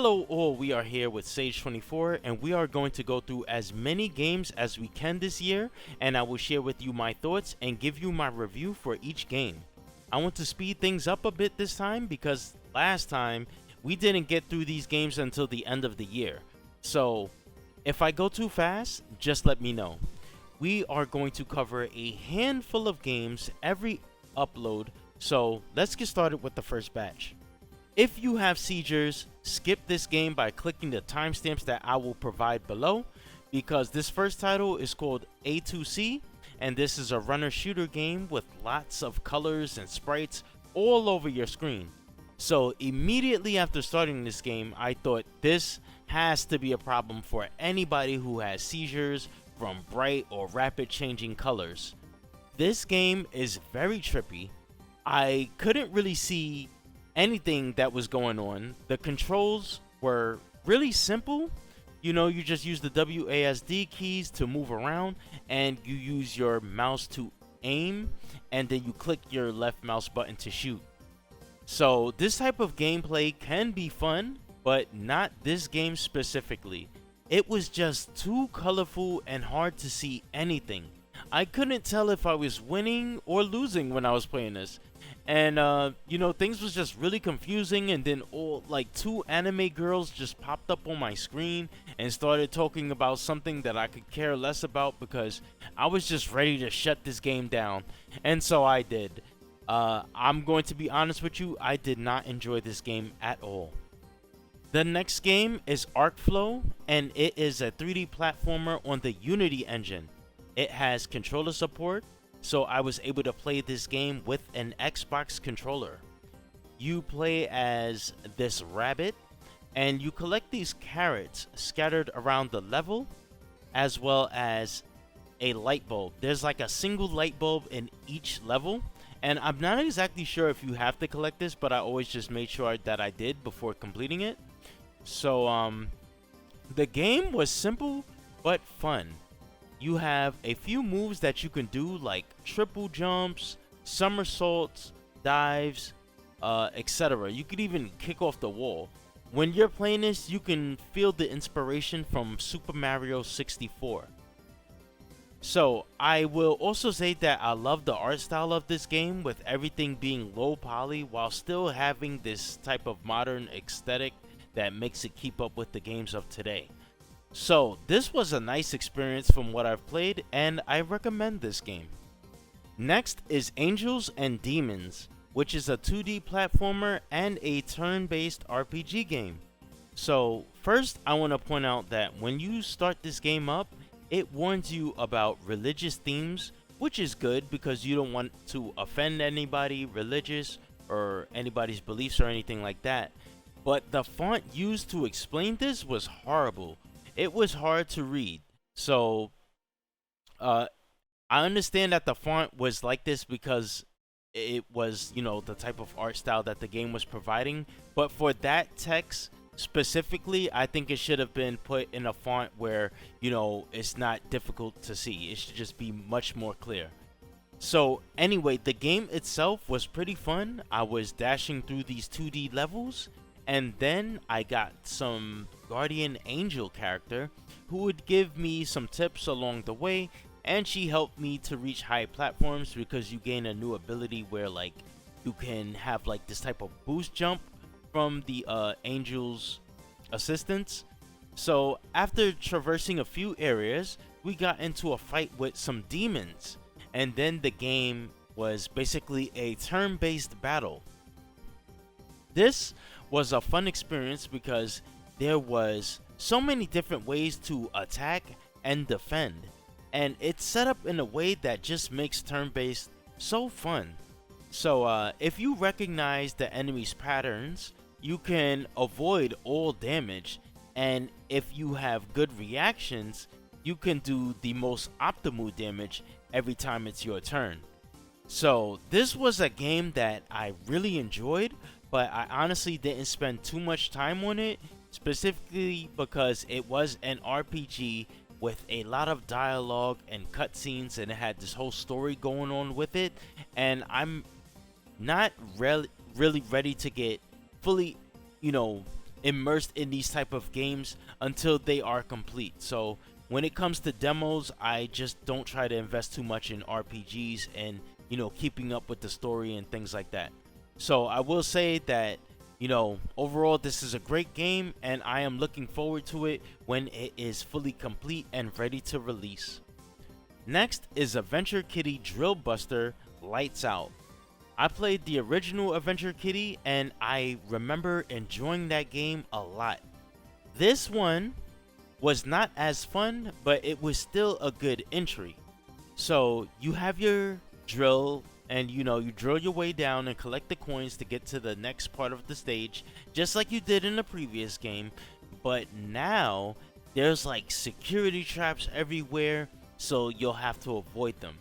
Hello all, we are here with Sage24 and we are going to go through as many games as we can this year, and I will share with you my thoughts and give you my review for each game. I want to speed things up a bit this time because last time we didn't get through these games until the end of the year. So if I go too fast, just let me know. We are going to cover a handful of games every upload, so let's get started with the first batch. If you have seizures, skip this game by clicking the timestamps that I will provide below, because this first title is called A2C, and this is a runner shooter game with lots of colors and sprites all over your screen. So immediately after starting this game, I thought this has to be a problem for anybody who has seizures from bright or rapid changing colors. This game is very trippy. I couldn't really see anything that was going on. The controls were really simple. You know, you just use the WASD keys to move around, and you use your mouse to aim, and then you click your left mouse button to shoot. So this type of gameplay can be fun, but not this game specifically. It was just too colorful and hard to see anything. I couldn't tell if I was winning or losing when I was playing this. And you know, things was just really confusing, and then two anime girls just popped up on my screen and started talking about something that I could care less about because I was just ready to shut this game down. And so I did. I'm going to be honest with you, I did not enjoy this game at all. The next game is Acro Flow, and it is a 3D platformer on the Unity engine. It has controller support, so I was able to play this game with an Xbox controller. You play as this rabbit, and you collect these carrots scattered around the level, as well as a light bulb. There's like a single light bulb in each level, and I'm not exactly sure if you have to collect this, but I always just made sure that I did before completing it. So the game was simple but fun. You have a few moves that you can do, like triple jumps, somersaults, dives, etc. You could even kick off the wall. When you're playing this, you can feel the inspiration from Super Mario 64. So I will also say that I love the art style of this game, with everything being low poly while still having this type of modern aesthetic that makes it keep up with the games of today. So this was a nice experience from what I've played, and I recommend this game. Next is Angels and Demons, which is a 2D platformer and a turn-based RPG game. So first, I want to point out that when you start this game up, it warns you about religious themes, which is good because you don't want to offend anybody religious or anybody's beliefs or anything like that. But the font used to explain this was horrible. It was hard to read. So I understand that the font was like this because it was, you know, the type of art style that the game was providing. But for that text specifically, I think it should have been put in a font where, you know, it's not difficult to see. It should just be much more clear. So anyway, the game itself was pretty fun. I was dashing through these 2D levels, and then I got some guardian angel character who would give me some tips along the way, and she helped me to reach high platforms because you gain a new ability where, like, you can have like this type of boost jump from the angel's assistance. So after traversing a few areas, we got into a fight with some demons, and then the game was basically a turn-based battle. This was a fun experience because there was so many different ways to attack and defend, and it's set up in a way that just makes turn-based so fun. So if you recognize the enemy's patterns, you can avoid all damage, and if you have good reactions, you can do the most optimal damage every time it's your turn. So this was a game that I really enjoyed, but I honestly didn't spend too much time on it, specifically because it was an RPG with a lot of dialogue and cutscenes, and it had this whole story going on with it, and I'm not really ready to get fully, immersed in these type of games until they are complete. So when it comes to demos, I just don't try to invest too much in RPGs and, you know, keeping up with the story and things like that. So I will say that, you know, overall this is a great game and I am looking forward to it when it is fully complete and ready to release. Next is Adventure Kitty Drill Buster Lights Out. I played the original Adventure Kitty and I remember enjoying that game a lot. This one was not as fun, but it was still a good entry. So you have your drill and, you know, you drill your way down and collect the coins to get to the next part of the stage, just like you did in the previous game. But now there's like security traps everywhere, so you'll have to avoid them.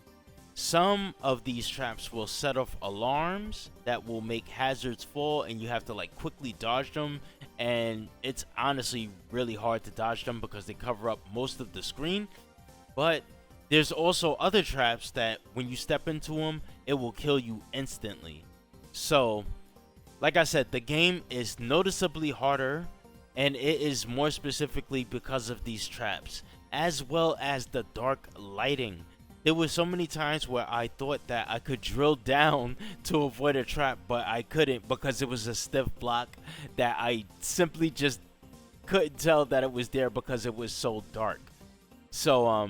Some of these traps will set off alarms that will make hazards fall, and you have to like quickly dodge them, and it's honestly really hard to dodge them because they cover up most of the screen. But there's also other traps that when you step into them, it will kill you instantly. So like I said, the game is noticeably harder, and it is more specifically because of these traps, as well as the dark lighting. There were so many times where I thought that I could drill down to avoid a trap, but I couldn't because it was a stiff block that I simply just couldn't tell that it was there because it was so dark. So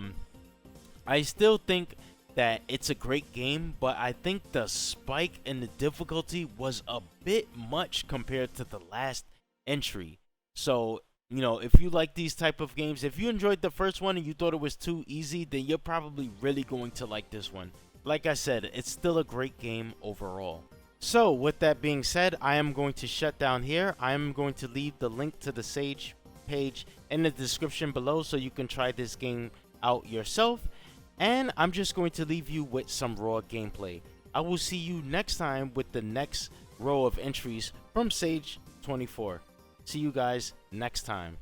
I still think that it's a great game, but I think the spike in the difficulty was a bit much compared to the last entry. So, you know, if you like these type of games, if you enjoyed the first one and you thought it was too easy, then you're probably really going to like this one. Like I said, it's still a great game overall. So with that being said, I am going to shut down here. I am going to leave the link to the Sage page in the description below so you can try this game out yourself. And I'm just going to leave you with some raw gameplay. I will see you next time with the next row of entries from Sage 24. See you guys next time.